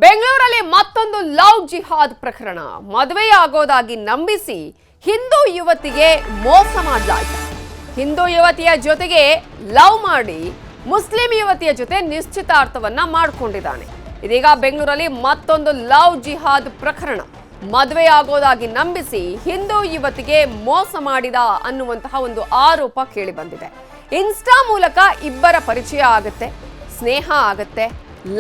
ಬೆಂಗಳೂರಲ್ಲಿ ಮತ್ತೊಂದು ಲವ್ ಜಿಹಾದ್ ಪ್ರಕರಣ. ಮದುವೆಯಾಗೋದಾಗಿ ನಂಬಿಸಿ ಹಿಂದೂ ಯುವತಿಗೆ ಮೋಸ ಮಾಡಲಾಯಿತು. ಹಿಂದೂ ಯುವತಿಯ ಜೊತೆಗೆ ಲವ್ ಮಾಡಿ ಮುಸ್ಲಿಂ ಯುವತಿಯ ಜೊತೆ ನಿಶ್ಚಿತಾರ್ಥವನ್ನ ಮಾಡಿಕೊಂಡಿದ್ದಾನೆ. ಇದೀಗ ಬೆಂಗಳೂರಲ್ಲಿ ಮತ್ತೊಂದು ಲವ್ ಜಿಹಾದ್ ಪ್ರಕರಣ. ಮದುವೆಯಾಗೋದಾಗಿ ನಂಬಿಸಿ ಹಿಂದೂ ಯುವತಿಗೆ ಮೋಸ ಮಾಡಿದ ಅನ್ನುವಂತಹ ಒಂದು ಆರೋಪ ಕೇಳಿ ಬಂದಿದೆ. ಇನ್ಸ್ಟಾ ಮೂಲಕ ಇಬ್ಬರ ಪರಿಚಯ ಆಗುತ್ತೆ, ಸ್ನೇಹ ಆಗುತ್ತೆ,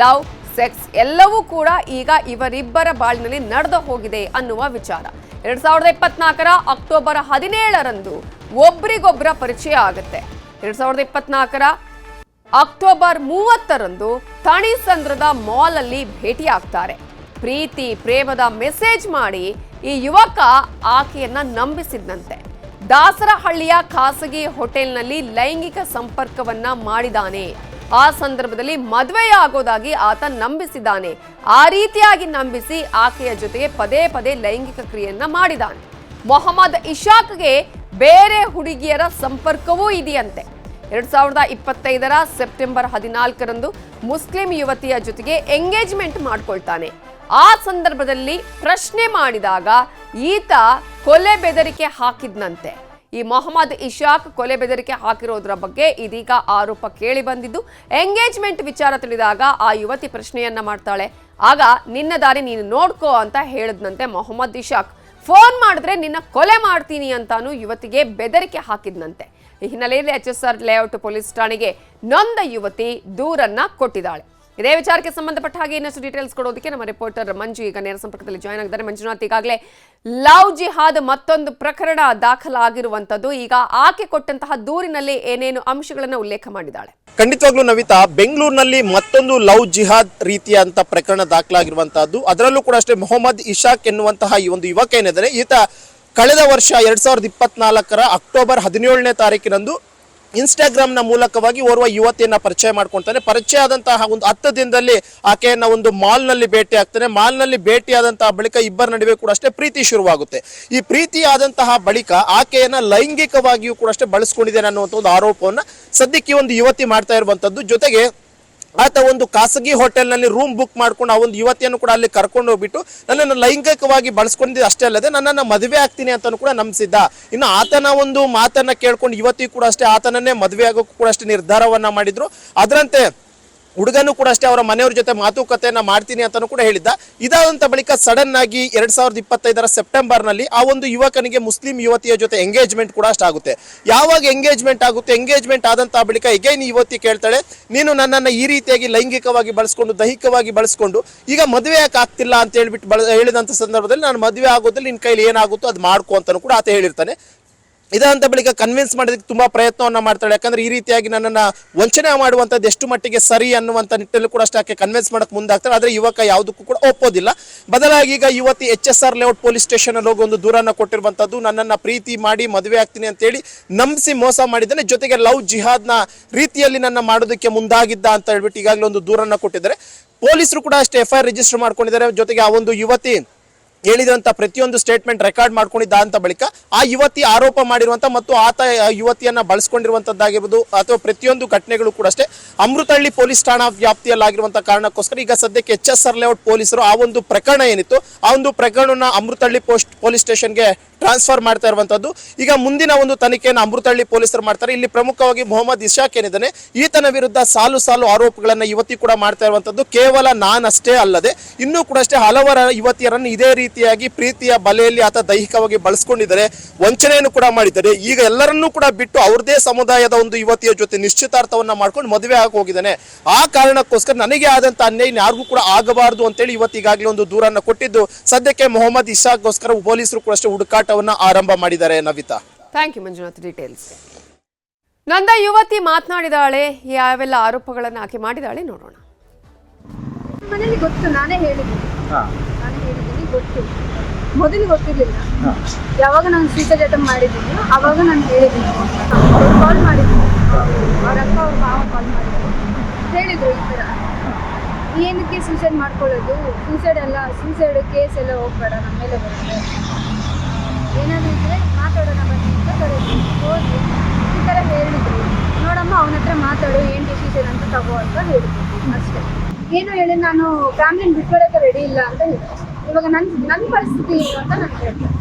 ಲವ್ ಸೆಕ್ಸ್ ಎಲ್ಲವೂ ಕೂಡ ಈಗ ಇವರಿಬ್ಬರ ಬಾಳಿನಲ್ಲಿ ನಡೆದು ಹೋಗಿದೆ ಅನ್ನುವ ವಿಚಾರ. 2024ರ ಅಕ್ಟೋಬರ್ 17ರಂದು ಒಬ್ರಿಗೊಬ್ಬರ ಪರಿಚಯ ಆಗುತ್ತೆ. 2024ರ ಅಕ್ಟೋಬರ್ 30ರಂದು ಥಣಿಸಂದ್ರದ ಮಾಲ್ ಅಲ್ಲಿ ಭೇಟಿ ಆಗ್ತಾರೆ. ಪ್ರೀತಿ ಪ್ರೇಮದ ಮೆಸೇಜ್ ಮಾಡಿ ಈ ಯುವಕ ಆಕೆಯನ್ನ ನಂಬಿಸಿದ್ದಂತೆ. ದಾಸರಹಳ್ಳಿಯ ಖಾಸಗಿ ಹೋಟೆಲ್ನಲ್ಲಿ ಲೈಂಗಿಕ ಸಂಪರ್ಕವನ್ನ ಮಾಡಿದಾನೆ. ಆ ಸಂದರ್ಭದಲ್ಲಿ ಮದುವೆಯಾಗೋದಾಗಿ ಆತ ನಂಬಿಸಿದ್ದಾನೆ. ಆ ರೀತಿಯಾಗಿ ನಂಬಿಸಿ ಆಕೆಯ ಜೊತೆಗೆ ಪದೇ ಪದೇ ಲೈಂಗಿಕ ಕ್ರಿಯೆಯನ್ನ ಮಾಡಿದಾನೆ. ಮೊಹಮ್ಮದ್ ಇಶಾಕ್ಗೆ ಬೇರೆ ಹುಡುಗಿಯರ ಸಂಪರ್ಕವೂ ಇದೆಯಂತೆ. 2025ರ ಸೆಪ್ಟೆಂಬರ್ 14ರಂದು ಮುಸ್ಲಿಂ ಯುವತಿಯ ಜೊತೆಗೆ ಎಂಗೇಜ್ಮೆಂಟ್ ಮಾಡ್ಕೊಳ್ತಾನೆ. ಆ ಸಂದರ್ಭದಲ್ಲಿ ಪ್ರಶ್ನೆ ಮಾಡಿದಾಗ ಈತ ಕೊಲೆ ಬೆದರಿಕೆ ಹಾಕಿದ್ನಂತೆ. ಈ ಮೊಹಮ್ಮದ್ ಇಶಾಕ್ ಕೊಲೆ ಬೆದರಿಕೆ ಹಾಕಿರೋದ್ರ ಬಗ್ಗೆ ಇದೀಗ ಆರೋಪ ಕೇಳಿ ಬಂದಿದ್ದು. ಎಂಗೇಜ್ಮೆಂಟ್ ವಿಚಾರ ತಿಳಿದಾಗ ಆ ಯುವತಿ ಪ್ರಶ್ನೆಯನ್ನ ಮಾಡ್ತಾಳೆ. ಆಗ ನಿನ್ನ ದಾರಿ ನೀನು ನೋಡ್ಕೋ ಅಂತ ಹೇಳಿದ್ನಂತೆ ಮೊಹಮ್ಮದ್ ಇಶಾಕ್. ಫೋನ್ ಮಾಡಿದ್ರೆ ನಿನ್ನ ಕೊಲೆ ಮಾಡ್ತೀನಿ ಅಂತಾನು ಯುವತಿಗೆ ಬೆದರಿಕೆ ಹಾಕಿದ್ನಂತೆ. ಈ ಹಿನ್ನೆಲೆಯಲ್ಲಿ HSR ಲೇಔಟ್ ಪೊಲೀಸ್ ಠಾಣೆಗೆ ನೊಂದ ಯುವತಿ ದೂರನ್ನ ಕೊಟ್ಟಿದ್ದಾಳೆ. ಇದೇ ವಿಚಾರಕ್ಕೆ ಸಂಬಂಧಪಟ್ಟ ಹಾಗೆ ಇನ್ನಷ್ಟು ಡೀಟೇಲ್ಸ್ ಕೊಡೋದಕ್ಕೆ ನಮ್ಮ ರಿಪೋರ್ಟರ್ ಮಂಜು ಈಗ ನೇರ ಸಂಪರ್ಕದಲ್ಲಿ ಜಾಯ್ನ್ ಆಗಿದ್ದಾರೆ. ಮಂಜುನಾಥ್, ಈಗಾಗಲೇ ಲವ್ ಜಿಹಾದ್ ಮತ್ತೊಂದು ಪ್ರಕರಣ ದಾಖಲಾಗಿರುವಂತದ್ದು. ಈಗ ಆಕೆ ಕೊಟ್ಟಂತಹ ದೂರಿನಲ್ಲಿ ಏನೇನು ಅಂಶಗಳನ್ನ ಉಲ್ಲೇಖ ಮಾಡಿದ್ದಾಳೆ? ಖಂಡಿತವಾಗ್ಲೂ ನವಿತಾ, ಬೆಂಗಳೂರಿನಲ್ಲಿ ಮತ್ತೊಂದು ಲವ್ ಜಿಹಾದ್ ರೀತಿಯಂತ ಪ್ರಕರಣ ದಾಖಲಾಗಿರುವಂತಹದ್ದು. ಅದರಲ್ಲೂ ಕೂಡ ಅಷ್ಟೇ ಮೊಹಮ್ಮದ್ ಇಶಾಕ್ ಎನ್ನುವಂತಹ ಈ ಒಂದು ಯುವಕ ಏನಿದ್ದಾನೆ, ಈತ ಕಳೆದ ವರ್ಷ 2024ರ ಅಕ್ಟೋಬರ್ 17ನೇ ತಾರೀಕಿನಂದು ಇನ್ಸ್ಟಾಗ್ರಾಮ್ನ ಮೂಲಕವಾಗಿ ಓರ್ವ ಯುವತಿಯನ್ನ ಪರಿಚಯ ಮಾಡ್ಕೊಳ್ತಾನೆ. ಪರಿಚಯ ಆದಂತಹ ಒಂದು 10 ದಿನದಲ್ಲಿ ಆಕೆಯನ್ನ ಒಂದು ಮಾಲ್ನಲ್ಲಿ ಭೇಟಿ ಆಗ್ತಾನೆ. ಮಾಲ್ನಲ್ಲಿ ಭೇಟಿಯಾದಂತಹ ಬಳಿಕ ಇಬ್ಬರ ನಡುವೆ ಕೂಡ ಅಷ್ಟೇ ಪ್ರೀತಿ ಶುರುವಾಗುತ್ತೆ. ಈ ಪ್ರೀತಿ ಆದಂತಹ ಬಳಿಕ ಆಕೆಯನ್ನ ಲೈಂಗಿಕವಾಗಿಯೂ ಕೂಡ ಅಷ್ಟೇ ಬಳಸ್ಕೊಂಡಿದ್ದೇನೆ ಅನ್ನುವಂಥ ಒಂದು ಆರೋಪವನ್ನ ಸದ್ಯಕ್ಕೆ ಒಂದು ಯುವತಿ ಮಾಡ್ತಾ ಇರುವಂತದ್ದು. ಜೊತೆಗೆ ಆತ ಒಂದು ಖಾಸಗಿ ಹೋಟೆಲ್ನಲ್ಲಿ ರೂಮ್ ಬುಕ್ ಮಾಡ್ಕೊಂಡು ಆ ಒಂದು ಯುವತಿಯನ್ನು ಕೂಡ ಅಲ್ಲಿ ಕರ್ಕೊಂಡು ಹೋಗ್ಬಿಟ್ಟು ನನ್ನನ್ನು ಲೈಂಗಿಕವಾಗಿ ಬಳಸ್ಕೊಂಡಿದ್ದು ಅಷ್ಟೇ ಅಲ್ಲದೆ ನನ್ನನ್ನು ಮದುವೆ ಆಗ್ತೀನಿ ಅಂತಾನು ಕೂಡ ನಂಬಿಸಿದ್ದ. ಇನ್ನು ಆತನ ಒಂದು ಮಾತನ್ನ ಕೇಳ್ಕೊಂಡು ಯುವತಿ ಕೂಡ ಅಷ್ಟೇ ಆತನನ್ನೇ ಮದುವೆ ಆಗೋಕ್ಕೂ ಕೂಡ ಅಷ್ಟೇ ನಿರ್ಧಾರವನ್ನ ಮಾಡಿದ್ರು. ಅದರಂತೆ ಹುಡುಗನು ಕೂಡ ಅಷ್ಟೇ ಅವರ ಮನೆಯವ್ರ ಜೊತೆ ಮಾತುಕತೆಯನ್ನ ಮಾಡ್ತೀನಿ ಅಂತಾನು ಕೂಡ ಹೇಳಿದ್ದ. ಇದಾದಂತ ಬಳಿಕ ಸಡನ್ ಆಗಿ 2025ರ ಸೆಪ್ಟೆಂಬರ್ನಲ್ಲಿ ಆ ಒಂದು ಯುವಕನಿಗೆ ಮುಸ್ಲಿಂ ಯುವತಿಯ ಜೊತೆ ಎಂಗೇಜ್ಮೆಂಟ್ ಕೂಡ ಅಷ್ಟ ಆಗುತ್ತೆ. ಯಾವಾಗ ಎಂಗೇಜ್ಮೆಂಟ್ ಆಗುತ್ತೆ, ಎಂಗೇಜ್ಮೆಂಟ್ ಆದಂತಹ ಬಳಿಕ ಎಗೈನ್ ಯುವತಿ ಕೇಳ್ತಾಳೆ, ನೀನು ನನ್ನನ್ನು ಈ ರೀತಿಯಾಗಿ ಲೈಂಗಿಕವಾಗಿ ಬಳಸ್ಕೊಂಡು ದೈಹಿಕವಾಗಿ ಬಳಸ್ಕೊಂಡು ಈಗ ಮದುವೆ ಯಾಕೆ ಆಗ್ತಿಲ್ಲ ಅಂತ ಹೇಳ್ಬಿಟ್ಟು ಹೇಳಿದಂತ ಸಂದರ್ಭದಲ್ಲಿ ನಾನು ಮದುವೆ ಆಗೋದ್ರಲ್ಲಿ ನಿನ್ನ ಕೈಲಿ ಏನಾಗುತ್ತೋ ಅದು ಮಾಡ್ಕೊ ಅಂತಾನು ಕೂಡ ಆತ ಹೇಳಿರ್ತಾನೆ. ಇದಂತ ಬಳಿಕ ಕನ್ವಿನ್ಸ್ ಮಾಡೋದಕ್ಕೆ ತುಂಬಾ ಪ್ರಯತ್ನವನ್ನ ಮಾಡ್ತಾಳೆ. ಯಾಕಂದ್ರೆ ಈ ರೀತಿಯಾಗಿ ನನ್ನನ್ನ ವಂಚನೆ ಮಾಡುವಂಥದ್ದು ಎಷ್ಟು ಮಟ್ಟಿಗೆ ಸರಿ ಅನ್ನುವಂಥ ನಿಟ್ಟಿನಲ್ಲಿ ಕೂಡ ಅಷ್ಟೇ ಆಕೆ ಕನ್ವಿನ್ಸ್ ಮಾಡಕ್ಕೆ ಮುಂದಾಗ್ತಾಳೆ. ಆದ್ರೆ ಯುವಕ ಯಾವುದಕ್ಕೂ ಕೂಡ ಒಪ್ಪೋದಿಲ್ಲ. ಬದಲಾಗಿ ಈಗ ಯುವತಿ HSR ಲೇಔಟ್ ಪೊಲೀಸ್ ಸ್ಟೇಷನ್ ಅಲ್ಲಿ ಹೋಗಿ ಒಂದು ದೂರನ್ನ ಕೊಟ್ಟಿರುವಂತದ್ದು. ನನ್ನನ್ನ ಪ್ರೀತಿ ಮಾಡಿ ಮದುವೆ ಆಗ್ತೀನಿ ಅಂತ ಹೇಳಿ ನಂಬಿಸಿ ಮೋಸ ಮಾಡಿದ್ದಾನೆ, ಜೊತೆಗೆ ಲವ್ ಜಿಹಾದ್ನ ರೀತಿಯಲ್ಲಿ ನನ್ನ ಮಾಡೋದಕ್ಕೆ ಮುಂದಾಗಿದ್ದ ಅಂತ ಹೇಳ್ಬಿಟ್ಟು ಈಗಾಗಲೇ ಒಂದು ದೂರನ್ನ ಕೊಟ್ಟಿದ್ದಾರೆ. ಪೊಲೀಸರು ಕೂಡ ಅಷ್ಟೇ FIR ರಿಜಿಸ್ಟರ್ ಮಾಡ್ಕೊಂಡಿದ್ದಾರೆ. ಜೊತೆಗೆ ಆ ಒಂದು ಯುವತಿ ಹೇಳಿದಂತ ಪ್ರತಿಯೊಂದು ಸ್ಟೇಟ್ಮೆಂಟ್ ರೆಕಾರ್ಡ್ ಮಾಡ್ಕೊಂಡಿದ್ದ ಅಂತ ಬಳಿಕ ಆ ಯುವತಿ ಆರೋಪ ಮಾಡಿರುವಂತ ಮತ್ತು ಆತ ಯುವತಿಯನ್ನ ಬಳಸ್ಕೊಂಡಿರುವಂತದ್ದಾಗಿರ್ಬೋದು ಅಥವಾ ಪ್ರತಿಯೊಂದು ಘಟನೆಗಳು ಕೂಡ ಅಷ್ಟೇ ಅಮೃತಹಳ್ಳಿ ಪೊಲೀಸ್ ಠಾಣಾ ವ್ಯಾಪ್ತಿಯಲ್ಲಾಗಿರುವಂತಹ ಕಾರಣಕ್ಕೋಸ್ಕರ ಈಗ ಸದ್ಯಕ್ಕೆ HSR ಲೇಔಟ್ ಪೊಲೀಸರು ಆ ಒಂದು ಪ್ರಕರಣ ಏನಿತ್ತು ಆ ಒಂದು ಪ್ರಕರಣನ ಅಮೃತಹಳ್ಳಿ ಪೊಲೀಸ್ ಸ್ಟೇಷನ್ಗೆ ಟ್ರಾನ್ಸ್ಫರ್ ಮಾಡ್ತಾ ಇರುವಂತದ್ದು. ಈಗ ಮುಂದಿನ ಒಂದು ತನಿಖೆಯನ್ನು ಅಮೃತಹಳ್ಳಿ ಪೊಲೀಸರು ಮಾಡ್ತಾರೆ. ಇಲ್ಲಿ ಪ್ರಮುಖವಾಗಿ ಮೊಹಮ್ಮದ್ ಇಶಾಕ್ ಏನಿದ್ದಾನೆ ಈತನ ವಿರುದ್ಧ ಸಾಲು ಸಾಲು ಆರೋಪಗಳನ್ನ ಯುವತಿ ಕೂಡ ಮಾಡ್ತಾ ಇರುವಂತದ್ದು. ಕೇವಲ ನಾನಷ್ಟೇ ಅಲ್ಲದೆ ಇನ್ನೂ ಕೂಡ ಅಷ್ಟೇ ಹಲವರ ಯುವತಿಯರನ್ನು ಇದೇ ರೀತಿಯಾಗಿ ಪ್ರೀತಿಯ ಬಲೆಯಲ್ಲಿ ಆತ ದೈಹಿಕವಾಗಿ ಬಳಸ್ಕೊಂಡಿದ್ದಾರೆ, ವಂಚನೆಯನ್ನು ಕೂಡ ಮಾಡಿದ್ದಾರೆ. ಈಗ ಎಲ್ಲರನ್ನೂ ಕೂಡ ಬಿಟ್ಟು ಅವ್ರದೇ ಸಮುದಾಯದ ಒಂದು ಯುವತಿಯ ಜೊತೆ ನಿಶ್ಚಿತಾರ್ಥವನ್ನ ಮಾಡ್ಕೊಂಡು ಮದುವೆ ಆಗಿ ಹೋಗಿದ್ದಾನೆ. ಆ ಕಾರಣಕ್ಕೋಸ್ಕರ ನನಗೆ ಆದಂತ ಅನ್ಯಾಯ ಯಾರಿಗೂ ಕೂಡ ಆಗಬಾರದು ಅಂತೇಳಿ ಇವತ್ತು ಈಗಾಗಲೇ ಒಂದು ದೂರನ್ನ ಕೊಟ್ಟಿದ್ದು ಸದ್ಯಕ್ಕೆ ಮೊಹಮ್ಮದ್ ಇಶಾಕ್ಗೋಸ್ಕರ ಪೊಲೀಸರು ಕೂಡ ಅಷ್ಟೇ ಹುಡುಕಾಟವನ್ನ ಆರಂಭ ಮಾಡಿದ್ದಾರೆ. Navitha, thank you Manjunath details. ನಂದ ಯುವತಿ ಮಾತನಾಡಿದಾಳೆ, ಯಾವೆಲ್ಲ ಆರೋಪಗಳನ್ನು ಆಕೆ ಮಾಡಿದಾಳೆ ನೋಡೋಣ. ಮನೇಲಿ ಗೊತ್ತು, ನಾನೇ ಹೇಳಿದ್ದೀನಿ ಗೊತ್ತು. ಮೊದಲು ಗೊತ್ತಿರಲಿಲ್ಲ. ಯಾವಾಗ ನಾನು ಸೂಸೈಡ್ ಅಟೆಂಪ್ಟ್ ಮಾಡಿದ್ದೀನಿ ಆವಾಗ ನಾನು ಹೇಳಿದ್ದೀನಿ. ಕಾಲ್ ಮಾಡಿದ್ದೀನಿ, ಅವ್ರ ಅಕ್ಕ ಅವ್ರ ಮಾವ ಕಾಲ್ ಮಾಡಿದ್ರು, ಹೇಳಿದ್ರು ಈ ಥರ ಏನಕ್ಕೆ ಸೂಸೈಡ್ ಮಾಡ್ಕೊಳ್ಳೋದು, ಸೂಸೈಡ್ ಕೇಸ್ ಎಲ್ಲ ಹೋಗ್ಬೇಡ, ನಮ್ಮ ಮೇಲೆ ಬರುತ್ತೆ, ಏನಾದರೂ ಇದ್ದರೆ ಮಾತಾಡೋಣ ಬನ್ನಿ ಅಂತ ಕರೆದ್ರು. ಹೋದ್ವಿ, ಈ ಥರ ಹೇಳಿದ್ರು. ನೋಡಮ್ಮ ಅವನ ಹತ್ರ ಮಾತಾಡು, ಏನು ಡಿಸಿಷನ್ ಅಂತ ತಗೋ ಅಂತ ಹೇಳಿದ್ರು ಅಷ್ಟೇ. ಏನು ಹೇಳಿ ನಾನು ಫ್ಯಾಮಿಲಿನ ಬಿಟ್ಕೊಡಕ್ಕೆ ರೆಡಿ ಇಲ್ಲ ಅಂತ ಹೇಳಿದೆ. ಇವಾಗ ನನ್ನ ಪರಿಸ್ಥಿತಿ ಏನು ಅಂತ ನಾನು ಹೇಳ್ತೇನೆ.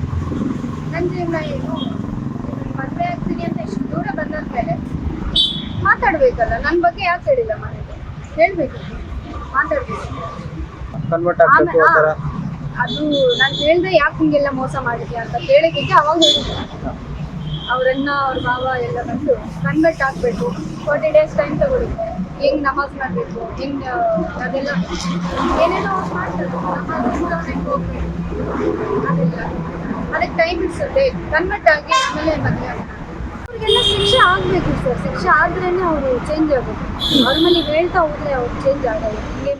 ನನ್ನ ಜೀವನ ಏನು, ಮದುವೆ ಆಗ್ತೀನಿ ಅಂತ ಇಷ್ಟು ದೂರ ಬಂದಾದ್ಮೇಲೆ ಮಾತಾಡ್ಬೇಕಲ್ಲ. ನನ್ನ ಬಗ್ಗೆ ಯಾಕೆ ಹೇಳಿಲ್ಲ ಮನೆಗೆ ಹೇಳ್ಬೇಕು, ಮಾತಾಡ್ಬೇಕು. ಅದು ನಾನು ಹೇಳಿದ್ರೆ ಯಾಕೆ ಹಿಂಗೆಲ್ಲ ಮೋಸ ಮಾಡಿದ್ಯಾ ಅಂತ ಕೇಳಿದ್ದಕ್ಕೆ ಅವಾಗ ಹೇಳಿದ್ದೆ. ಅವ್ರನ್ನ ಅವ್ರ ಭಾವ ಎಲ್ಲ ಬಂದು ಕನ್ವರ್ಟ್ ಆಗಬೇಕು, 40 days ಟೈಮ್ ತಗೊಳುತ್ತೆ. ಹೆಂಗ್ ನಮಾಜ್ ಮಾಡಬೇಕು, ಹೆಂಗ್ ಅದೆಲ್ಲ ಏನೇನೋ ಮಾಡ್ತಾರೆ. ನಮಾಜ್ ಹೋಗ್ಬೇಕು, ಅದೆಲ್ಲ ಅದಕ್ಕೆ ಟೈಮ್ ಇಡ್ಸುತ್ತೆ. ಕನ್ವರ್ಟ್ ಆಗಿ ಆಮೇಲೆ ಮದುವೆ ಅವ್ರಿಗೆಲ್ಲ ಶಿಕ್ಷೆ ಆಗಬೇಕು ಸರ್. ಶಿಕ್ಷೆ ಆದ್ರೇನೆ ಅವರು ಚೇಂಜ್ ಆಗಬೇಕು. ಅವ್ರ ಮೇಲೆ ಹೇಳ್ತಾ ಹೋದ್ರೆ ಅವ್ರು ಚೇಂಜ್ ಆಗೋದು. ಹಿಂಗೆ